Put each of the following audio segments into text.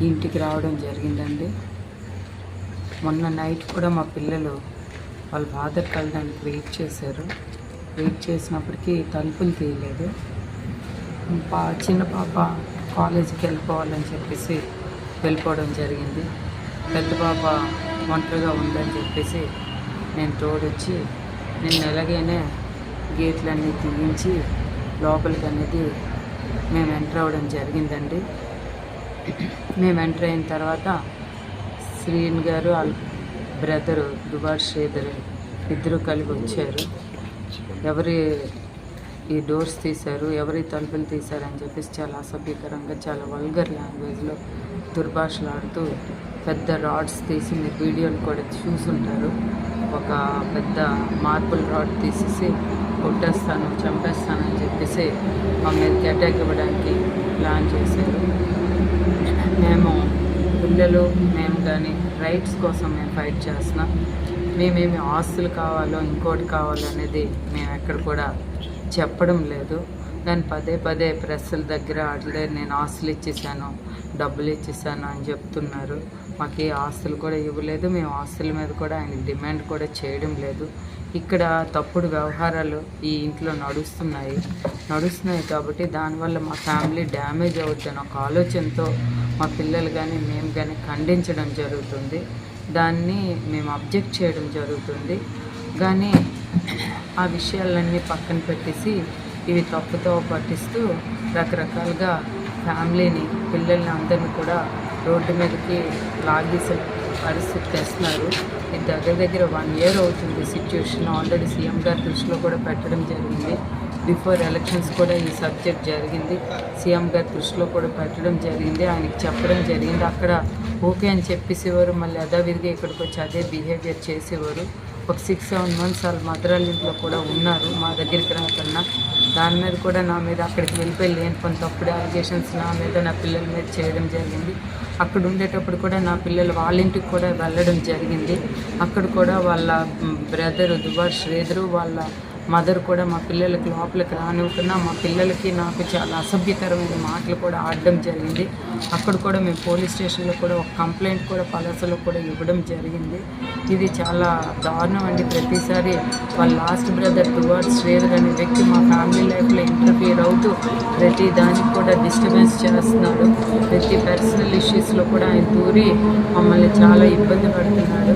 ఇంటికి రావడం జరిగిందండి. మొన్న నైట్ కూడా మా పిల్లలు వాళ్ళ ఫాదర్ కలడానికి వెయిట్ చేశారు. వెయిట్ చేసినప్పటికీ తలుపులు తీయలేదు. చిన్న పాప కాలేజీకి వెళ్ళిపోవాలని చెప్పేసి వెళ్ళిపోవడం జరిగింది. పెద్ద పాప ఒంటరిగా ఉందని చెప్పేసి నేను తోడొచ్చి నిన్న ఎలాగైనా గేట్లన్నీ తీయించి లోపలికి అనేది మేము ఎంటర్ అవ్వడం జరిగిందండి. మేము ఎంటర్ అయిన తర్వాత శ్రీన్ గారు వాళ్ళ బ్రదరు దుబార్ శ్రీధర్ ఇద్దరు కలిపి వచ్చారు. ఎవరి ఈ డోర్స్ తీశారు, ఎవరి తలుపులు తీశారని చెప్పేసి చాలా అసభ్యకరంగా, చాలా వల్గర్ లాంగ్వేజ్లో దుర్భాషలాడుతూ పెద్ద రాడ్స్ తీసి, మీరు వీడియోలు కూడా చూసుంటారు, ఒక పెద్ద మార్బుల్ రాడ్ తీసేసి కొట్టేస్తాను, చంపేస్తానని చెప్పేసి మా మీదకి అటాక్ ఇవ్వడానికి ప్లాన్ చేశారు. మేము పిల్లలు మేము కానీ రైట్స్ కోసం మేము ఫైట్ చేస్తున్నాం. మేమేమి ఆస్తులు కావాలో ఇంకోటి కావాలో అనేది మేము ఎక్కడ కూడా చెప్పడం లేదు. కానీ పదే పదే ప్రెస్సుల దగ్గర అట్లే నేను ఆస్తులు ఇచ్చేసాను, డబ్బులు ఇచ్చేసాను అని చెప్తున్నారు. మాకు ఏ ఆస్తులు కూడా ఇవ్వలేదు. మేము ఆస్తుల మీద కూడా ఆయనకి డిమాండ్ కూడా చేయడం లేదు. ఇక్కడ తప్పుడు వ్యవహారాలు ఈ ఇంట్లో నడుస్తున్నాయి కాబట్టి దానివల్ల మా ఫ్యామిలీ డ్యామేజ్ అవుతుందని ఒక ఆలోచనతో మా పిల్లలు కానీ మేము కానీ ఖండించడం జరుగుతుంది. దాన్ని మేము అబ్జెక్ట్ చేయడం జరుగుతుంది. కానీ ఆ విషయాలన్నీ పక్కన పెట్టేసి ఇవి తప్పుతో పట్టిస్తూ రకరకాలుగా ఫ్యామిలీని, పిల్లల్ని అందరినీ కూడా రోడ్డు మీదకి లాగేసే పరిస్థితి తెస్తున్నారు. ఇది దగ్గర 1 year అవుతుంది సిచ్యువేషన్. ఆల్రెడీ సీఎం గారి దృష్టిలో కూడా పెట్టడం జరిగింది. బిఫోర్ ఎలక్షన్స్ కూడా ఈ సబ్జెక్ట్ జరిగింది. సీఎం గారి దృష్టిలో కూడా పెట్టడం జరిగింది. ఆయనకి చెప్పడం జరిగింది. అక్కడ ఓకే అని చెప్పేసేవారు, మళ్ళీ యథావిధిగా ఇక్కడికి వచ్చి అదే బిహేవియర్ చేసేవారు. ఒక 6-7 months వాళ్ళ మదరాళ్ళ ఇంట్లో కూడా ఉన్నారు మా దగ్గరికి రాకన్నా. దాని మీద కూడా నా మీద అక్కడికి వెళ్ళిపోయి లేని కొన్ని తప్పుడు అలిగేషన్స్ నా మీద, నా పిల్లల మీద చేయడం జరిగింది. అక్కడ ఉండేటప్పుడు కూడా నా పిల్లలు వాళ్ళ ఇంటికి కూడా వెళ్ళడం జరిగింది. అక్కడ కూడా వాళ్ళ బ్రదరు దుబార్ శ్రీధరు వాళ్ళ మదర్ కూడా మా పిల్లలకి లోపలికి రానివ్వకుండా మా పిల్లలకి నాకు చాలా అసభ్యకరమైన మాటలు కూడా ఆడడం జరిగింది. అక్కడ కూడా మేము పోలీస్ స్టేషన్లో కూడా ఒక కంప్లైంట్ కూడా పలాసలో కూడా ఇవ్వడం జరిగింది. ఇది చాలా దారుణం అండి. ప్రతిసారి వాళ్ళ లాస్ట్ బ్రదర్ దుబార్ శ్రీధర్ అనే వ్యక్తి మా ఫ్యామిలీ లైఫ్లో ఇంటర్ఫియర్ అవుతూ ప్రతి దానికి కూడా డిస్టర్బెన్స్ చేస్తున్నాడు. ప్రతి పర్సనల్ ఇష్యూస్లో కూడా ఆయన దూరి మమ్మల్ని చాలా ఇబ్బంది పడుతున్నాడు.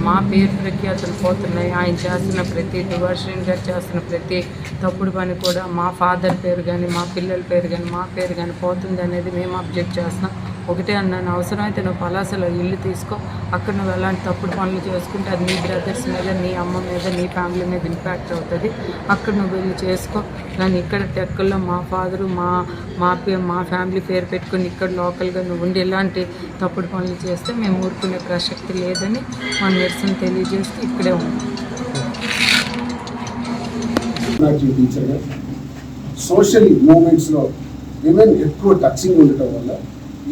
మా పేరు ప్రఖ్యాతులు పోతున్నాయి. ఆయన చేస్తున్న ప్రతి దుబార్ శ్రీన్ గారు చేస్తున్న ప్రతి తప్పుడు పని కూడా మా ఫాదర్ పేరు కానీ, మా పిల్లల పేరు కానీ, మా పేరు కానీ పోతుంది అనేది మేము అబ్జెక్ట్ చేస్తున్నాం. ఒకటే అన్నాను, అవసరమైతే నువ్వు పలాసలో ఇల్లు తీసుకో, అక్కడ నువ్వు ఎలాంటి తప్పుడు పనులు చేసుకుంటే అది నీ బ్రదర్స్ మీద, నీ అమ్మ మీద, నీ ఫ్యామిలీ మీద ఇంపాక్ట్ అవుతుంది. అక్కడ నువ్వు వెళ్ళి చేసుకో. కానీ ఇక్కడ టెక్కల్లో మా ఫాదరు మా ఫ్యామిలీ పేరు పెట్టుకుని ఇక్కడ లోకల్గా నువ్వు ఉండి ఎలాంటి తప్పుడు పనులు చేస్తే మేము ఊరుకునే ప్రసక్తి లేదని మా నిరసన తెలియజేస్తూ ఇక్కడే ఉన్నాం. సోషల్ మూమెంట్స్లో విమెన్ ఎక్కువ టచింగ్ ఉండటం వల్ల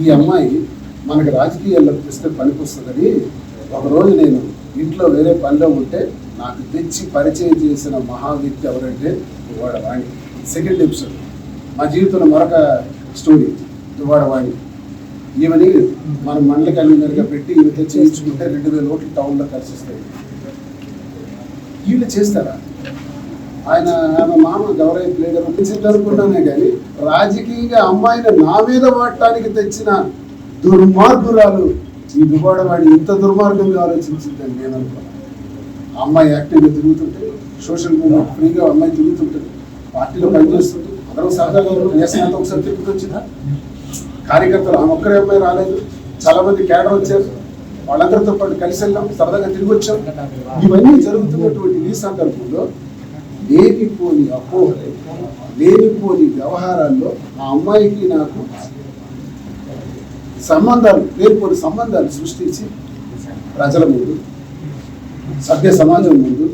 ఈ అమ్మాయి మనకి రాజకీయాల్లో తెస్తే పనికొస్తుందని ఒకరోజు నేను ఇంట్లో వేరే పనిలో ఉంటే నాకు తెచ్చి పరిచయం చేసిన మహా వ్యక్తి ఎవరంటే దువ్వాడ వాణి. సెకండ్ ఎపిసోడ్ మా జీవితంలో మరొక స్టోరీ దువ్వాడ వాణి. ఈమెని మనం మండల కన్వీనర్గా పెట్టి ఈమెతో చేయించుకుంటే 2000 ఓట్లు టౌన్లో ఖర్చు వస్తాయి. వీళ్ళు చేస్తారా? ఆమె మామ గౌరవ లీడర్ అనుకున్నానే కానీ రాజకీయంగా అమ్మాయిని నా మీద వాడటానికి తెచ్చిన దుర్మార్గురాలు ఈ దువ్వాడ వాణి ఇంత దుర్మార్గంగా ఆలోచించిందని నేను అనుకున్నాను. అమ్మాయి యాక్టివ్గా తిరుగుతుంటే, సోషల్ మూవ్మెంట్ ఫ్రీగా అమ్మాయి తిరుగుతుంటుంది, పార్టీలో పనిచేస్తుంది, అందరం సరదాగా నేషనల్ ఒకసారి తిరుగుతూ వచ్చిందా? కార్యకర్తలు ఆమె ఒక్కరే అమ్మాయి రాలేదు, చాలా మంది క్యాడర్ వచ్చారు, వాళ్ళందరితో పాటు కలిసి వెళ్ళాం, సరదాగా తిరిగి వచ్చాం. ఇవన్నీ జరుగుతున్నటువంటి ఈ సందర్భంలో లేనిపోని అపోహలు, లేనిపోని వ్యవహారాల్లో ఆ అమ్మాయికి నాకు లేనిపోని సంబంధాలు సృష్టించి ప్రజల ముందు, సభ్య సమాజం ముందు,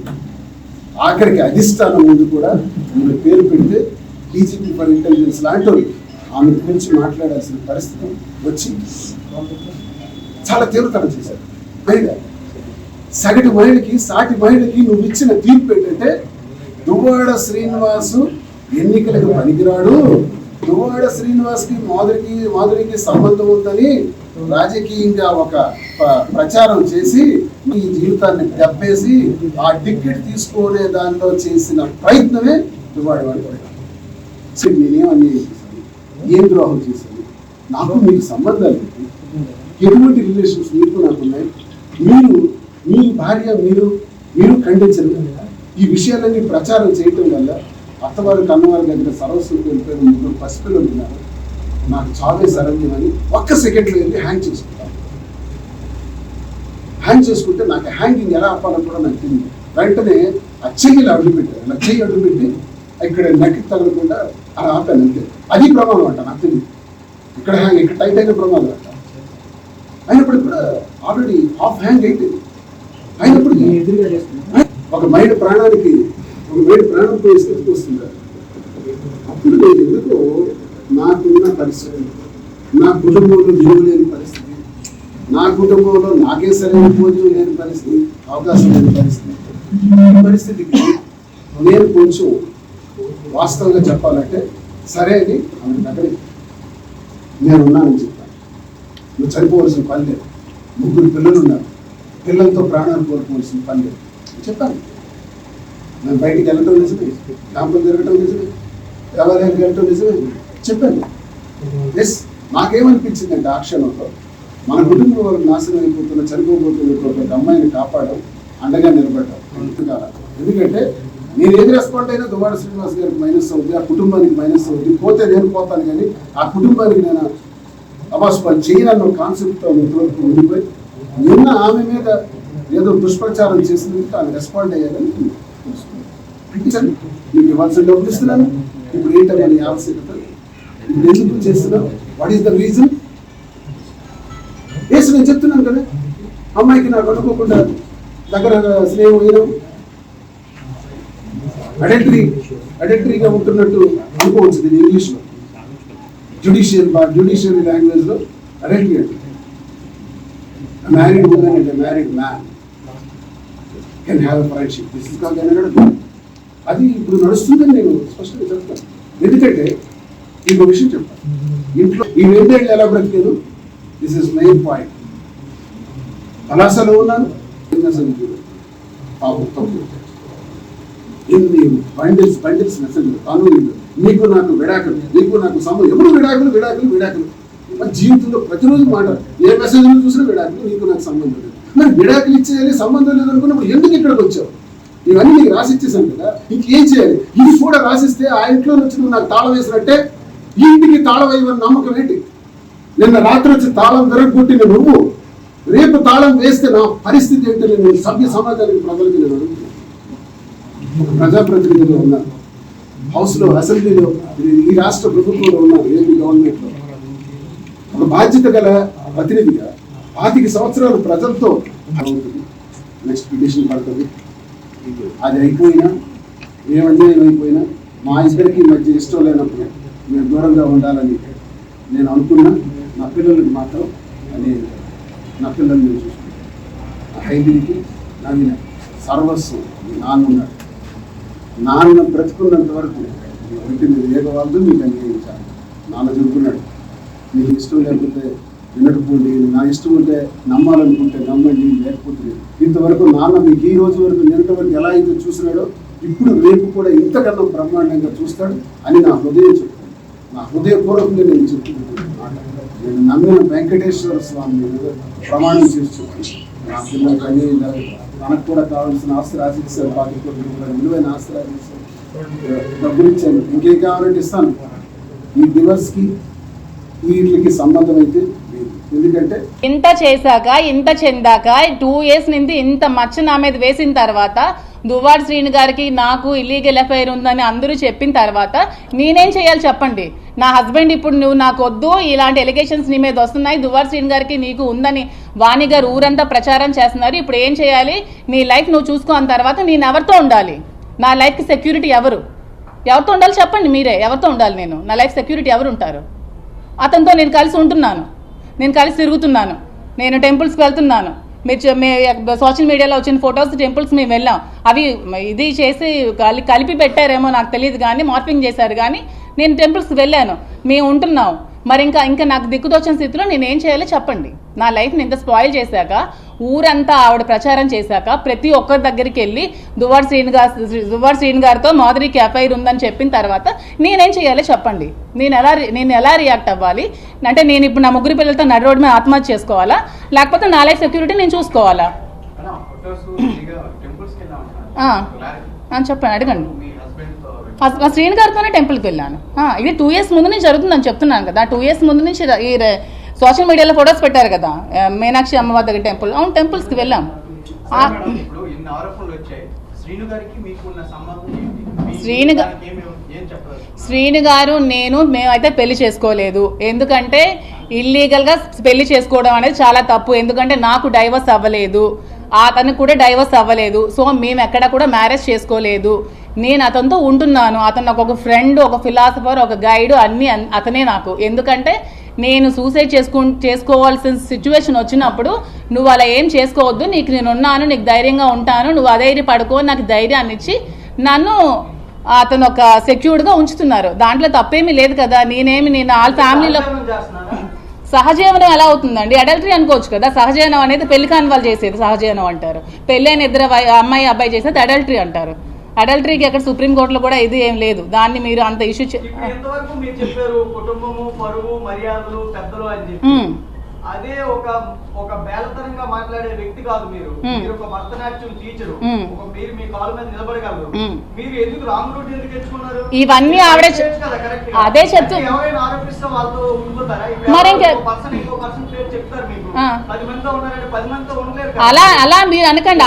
ఆఖరికి అధిష్టానం ముందు కూడా ఈమె పేరు పెడితే డీజీపీ ఫర్ ఇంటెలిజెన్స్ లాంటి ఆమె గురించి మాట్లాడాల్సిన పరిస్థితి వచ్చి చాలా తీవ్రతరం చేశారు. పైగా సగటు మహిళకి, సాటి మహిళకి నువ్వు ఇచ్చిన తీర్పు ఏంటంటే దువ్వాడ శ్రీనివాసు ఎన్నికలకు పనికిరాడు, దువ్వాడ శ్రీనివాస్కి మాధురికి సంబంధం ఉందని రాజకీయంగా ఒక ప్రచారం చేసి ఈ జీవితాన్ని దెబ్బేసి ఆ టికెట్ తీసుకునే దానిలో చేసిన ప్రయత్నమే దువ్వాడ వాడి నేనేమని చేశాను, ఏం ద్రోహం చేశాను, నాకు మీకు సంబంధాలు ఏంటి, ఎటువంటి రిలేషన్స్ మీకు నాకు ఉన్నాయి, మీ భార్య మీరు ఖండించరు. ఈ విషయాలన్నీ ప్రచారం చేయటం వల్ల అత్తవారు కన్నవారి దగ్గర సర్వస్వం వెళ్ళిపోయిన 3 పసిపిల్లలు ఉన్నారు. నాకు చావే సరైనమని ఒక్క సెకండ్లో వెళ్ళి హ్యాంగ్ చేసుకుంటాను. హ్యాంగ్ చేసుకుంటే నాకు హ్యాంగింగ్ ఎలా ఆపాలో కూడా నాకు తెలియదు. వెంటనే ఆ చెయ్యిలో అడ్డు పెట్టారు. ఇలా చెయ్యి అడ్డు పెట్టి ఇక్కడ నెక్కి తగలకుండా అలా ఆపాను అంతే. అది ప్రమాదం అంట, నాకు తెలియదు. ఇక్కడ టైట్ అయిన ప్రమాదం అంట. అయినప్పటికీ కూడా ఆల్రెడీ హాఫ్ హ్యాంగ్ అయిపోయింది. అయినప్పటికీ ఒక మైండ్ ప్రాణం పోయే స్థితికి వస్తుంది. అప్పుడు నేను ఎందుకో నాకున్న పరిస్థితి, నా కుటుంబంలో విలువ లేని పరిస్థితి, నా కుటుంబంలో నాకే సరైన భోజనం లేని పరిస్థితి, అవకాశం లేని పరిస్థితికి నేను కొంచెం వాస్తవంగా చెప్పాలంటే సరే అని ఆమె దగ్గర నేనున్నానని చెప్పాను. నువ్వు చనిపోవలసిన పని లేదు, 3 పిల్లలు ఉన్నారు, పిల్లలతో ప్రాణాలు కోల్పోవలసిన పని లేదు చెప్పాను. నేను బయటికి వెళ్ళటం నిజమే, క్యాంపులు తిరగటం నిజమే, దేవాలయానికి వెళ్ళటం నిజమే చెప్పాను. ఎస్, నాకేమనిపించిందంటే ఆ క్షణంలో మన కుటుంబం వారు నాశనం అయిపోతున్న చనిపోబోతున్న ఒక అమ్మాయిని కాపాడడం, అండగా నిలబడ్డాం. ఎందుకంటే నేను ఏది రెస్పాండ్ అయినా దువ్వాడ శ్రీనివాస్ గారికి మైనస్ అవుతుంది, ఆ కుటుంబానికి మైనస్ అవుతుంది. పోతే నేను పోతాను కానీ ఆ కుటుంబానికి నేను అవాస్పాలు చేయనన్న కాన్సెప్ట్తో ఇంతవరకు ఉండిపోయి నిన్న ఆమె మీద ఏదో దుష్ప్రచారం చేసినందుకు ఆమె రెస్పాండ్ అయ్యారని మీకు ఇవ్వాల్సిన డబ్బులు ఇస్తున్నాను. ఇప్పుడు ఏంటంటే నీ ఆవశ్యకత, ఇప్పుడు ఎందుకు చేస్తున్నావు, వాట్ ఈస్ ద రీజన్? వేసి నేను చెప్తున్నాను కదా, అమ్మాయికి నాకు అనుకోకుండా దగ్గర స్నేహం అయినా అడల్టరీగా ఉంటున్నట్టు అనుకోవచ్చు. దీన్ని ఇంగ్లీష్లో జ్యుడిషియరీ లాంగ్వేజ్లో అడల్టరీ అంటే married women and married man can have a friendship. This is called adultery. అది ఇప్పుడు నడుస్తుందని నేను స్పష్టంగా చెప్తాను. ఎందుకంటే ఇంకో విషయం చెప్తాను, ఇంట్లో ఈ 2 ఏళ్ళు ఎలా బ్రతికేదు, దిస్ ఇస్ మెయిన్ పాయింట్. కళాశాలలో ఉన్నాను, ఎన్ని బండిల్స్ మెసేజ్లు, కానూనీలు, నీకు నాకు విడాకులు, నీకు నాకు సంబంధం, ఎప్పుడు విడాకులు. మరి జీవితంలో ప్రతిరోజు మాట, ఏ మెసేజ్లు చూసినా విడాకులు, నీకు నాకు సంబంధం లేదు. మరి విడాకులు ఇచ్చేయాలి, సంబంధం లేదు అనుకున్నప్పుడు ఎందుకు ఇక్కడికి వచ్చావు? ఇవన్నీ నీకు రాసిచ్చేసాను కదా, ఇంకేం చేయాలి? ఇది కూడా రాసిస్తే ఆ ఇంట్లో నుంచి నువ్వు నాకు తాళం వేసినట్టే, ఈ ఇంటికి తాళం వేయమని నమ్మకం ఏంటి? నిన్న రాత్రి వచ్చి తాళం దొరకగొట్టిన నువ్వు రేపు తాళం వేస్తే నా పరిస్థితి ఏంటని నేను సభ్య సమాజానికి ప్రజలకి నేను అడుగుతున్నాను. ప్రజాప్రతినిధిలో ఉన్నాను, హౌస్లో, అసెంబ్లీలో, ఈ రాష్ట్ర ప్రభుత్వంలో ఉన్నాను, ఏపీ గవర్నమెంట్లో. ఒక బాధ్యత గల ప్రతినిధిగా 25 సంవత్సరాలు ప్రజలతో నెక్స్ట్ పిటిషన్ పడుతుంది. అది అయిపోయినా, ఏ అన్యాయం అయిపోయినా మా ఇద్దరికి మధ్య ఇష్టం లేనప్పుడు మేము దూరంగా ఉండాలని నేను అనుకున్నా. నా పిల్లలకి మాత్రం అది, నా పిల్లల్ని నేను చూసుకుంటాను. నా హైదీకి నాది సర్వస్వం నాన్న ఉన్నాడు. నాన్న బ్రతుకున్నంత వరకు ఇంటి మీద ఏగవాళ్ళు మీకు అంగీకరించాలి. నాన్న చెబుతున్నాడు, మీకు ఇష్టం లేకపోతే వినకపోండి, నా ఇష్టం ఉంటే నమ్మాలనుకుంటే నమ్మండి, లేకపోతే ఇంతవరకు నాన్న మీకు ఈ రోజు వరకు నిన్నటి వరకు ఎలా అయితే చూసినాడో ఇప్పుడు రేపు కూడా ఇంతకన్నా బ్రహ్మాండంగా చూస్తాడు అని నా హృదయం చెప్తాను. నా హృదయపూర్వకంగా నేను చెప్తున్నాను మాట. నేను నమ్మిన వెంకటేశ్వర స్వామి మీద ప్రమాణం చేసి చెప్పాను. నా పిల్లలకి అన్యాయం జరగదు, తనకు కూడా కావాల్సిన ఆస్తి రాసిస్తారు, 25 కోట్ల రూపాయలు విలువైన ఆస్తి రాసిస్తారు, డబ్బులు ఇచ్చాను, ఇంకేం కావాలంటే ఇస్తాను. ఈ డివర్స్కి వీటికి సంబంధం అయితే లేదు. ఎందుకంటే ఇంత చేశాక, ఇంత చెందాక 2 years నుంచి ఇంత మచ్చ నా మీద వేసిన తర్వాత, దువ్వాడ శ్రీను గారికి నాకు ఇల్లీగల్ అఫైర్ ఉందని అందరూ చెప్పిన తర్వాత నేనేం చేయాలి చెప్పండి? నా హస్బెండ్ ఇప్పుడు నువ్వు నాకు వద్దు, ఇలాంటి ఎలిగేషన్స్ నీ మీద వస్తున్నాయి, దువ్వాడ శ్రీను గారికి నీకు ఉందని వాణి గారు ఊరంతా ప్రచారం చేస్తున్నారు, ఇప్పుడు ఏం చేయాలి? నీ లైఫ్ నువ్వు చూసుకున్న తర్వాత నేను ఎవరితో ఉండాలి? నా లైఫ్కి సెక్యూరిటీ ఎవరితో ఉండాలి చెప్పండి మీరే? ఎవరితో ఉండాలి నేను? నా లైఫ్ సెక్యూరిటీ ఎవరు ఉంటారు? అతనితో నేను కలిసి ఉంటున్నాను, నేను కలిసి తిరుగుతున్నాను, నేను టెంపుల్స్కి వెళ్తున్నాను. మీరు సోషల్ మీడియాలో వచ్చిన ఫొటోస్ టెంపుల్స్ మేము వెళ్ళాం, అవి ఇది చేసి కలిపి పెట్టారేమో నాకు తెలియదు కానీ, మార్పింగ్ చేశారు కానీ నేను టెంపుల్స్కి వెళ్ళాను, మేము ఉంటున్నాం, మరి ఇంకా నాకు దిక్కుదోచిన స్థితిలో నేనేం చేయాలో చెప్పండి. నా లైఫ్ని ఇంత స్పాయిల్ చేశాక, ఊరంతా ఆవిడ ప్రచారం చేశాక, ప్రతి ఒక్కరి దగ్గరికి వెళ్ళి దువ్వాడ శ్రీను గారితో మాధురికి ఎఫ్ఐఆర్ ఉందని చెప్పిన తర్వాత నేనేం చేయాలో చెప్పండి. నేను ఎలా రియాక్ట్ అవ్వాలి? అంటే నేను ఇప్పుడు నా ముగ్గురు పిల్లలతో నడి రోడ్డు మీద ఆత్మహత్య చేసుకోవాలా, లేకపోతే నా లైఫ్ సెక్యూరిటీ నేను చూసుకోవాలా? చెప్పండి, అడగండి. మా శ్రీను గారితోనే టెంపుల్కి వెళ్ళాను. ఇది 2 years ముందు నుంచి జరుగుతుందని చెప్తున్నాను కదా. 2 years ముందు నుంచి ఈ సోషల్ మీడియాలో ఫొటోస్ పెట్టారు కదా, మీనాక్షి అమ్మవారి దగ్గర టెంపుల్. అవును, టెంపుల్స్కి వెళ్ళాం. శ్రీను గారు మేమైతే పెళ్లి చేసుకోలేదు. ఎందుకంటే ఇల్లీగల్గా పెళ్లి చేసుకోవడం అనేది చాలా తప్పు. ఎందుకంటే నాకు డైవర్స్ అవ్వలేదు, అతనికి కూడా డైవర్స్ అవ్వలేదు. సో మేము ఎక్కడ కూడా మ్యారేజ్ చేసుకోలేదు. నేను అతనితో ఉంటున్నాను. అతను నాకు ఒక ఫ్రెండ్, ఒక ఫిలాసఫర్, ఒక గైడ్, అన్నీ అతనే నాకు. ఎందుకంటే నేను సూసైడ్ చేసుకోవాల్సిన సిచ్యువేషన్ వచ్చినప్పుడు నువ్వు అలా ఏం చేసుకోవద్దు, నేను ఉన్నాను, నీకు ధైర్యంగా ఉంటాను, నువ్వు అధైర్య పడుకో, నాకు ధైర్యాన్ని ఇచ్చి నన్ను అతను ఒక సెక్యూర్డ్గా ఉంచుతున్నారు. దాంట్లో తప్పేమీ లేదు కదా. నేను వాళ్ళ ఫ్యామిలీలో సహజీవనం ఎలా అవుతుందండి? అడల్టరీ అనుకోవచ్చు కదా. సహజీవనం అనేది పెళ్లి కాని వాళ్ళు చేసేది సహజీవనం అంటారు. పెళ్ళైన ఇద్దరు అమ్మాయి అబ్బాయి చేసేది అడల్టరీ అంటారు. అడల్టరీకి అక్కడ సుప్రీంకోర్టులో కూడా ఇది ఏం లేదు. దాన్ని మీరు అంత ఇష్యూ అదే ఒక బేలతనంగా మాట్లాడే వ్యక్తి కాదు మీరు. మీరు ఒక భరతనాట్యం టీచరు, మీరు మీ కాళ్ళ మీద నిలబడగలరు. మీరు ఎందుకు రాంగ్ రూట్ ఎందుకు తెచ్చుకున్నారు? ఇవన్నీ ఆవిడ అదే చెప్తూ ఎవరైనా ఆరోపిస్తే వాళ్ళతో ఉండిపోతారా? ఇంకో పర్సన్ పేరు చెప్తారు మీకు, 10 మందితో ఉన్నారంటే 10 మందితో ఉండలేరు. అలా మీరు అనకండి.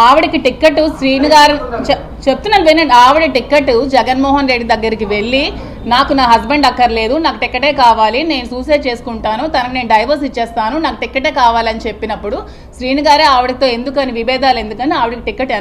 ఆవిడకి టికెట్ శ్రీను గారు చెప్తున్నాను వినండి. ఆవిడ టికెట్ జగన్మోహన్ రెడ్డి దగ్గరికి వెళ్ళి నాకు నా హస్బెండ్ అక్కర్లేదు, నాకు టికెటే కావాలి, నేను సూసైడ్ చేసుకుంటాను, తనకు నేను డైవర్స్ ఇచ్చేస్తాను, నాకు టికెటే కావాలని చెప్పినప్పుడు శ్రీను గారే ఆవిడతో ఎందుకని విభేదాలు ఎందుకని ఆవిడకి టికెట్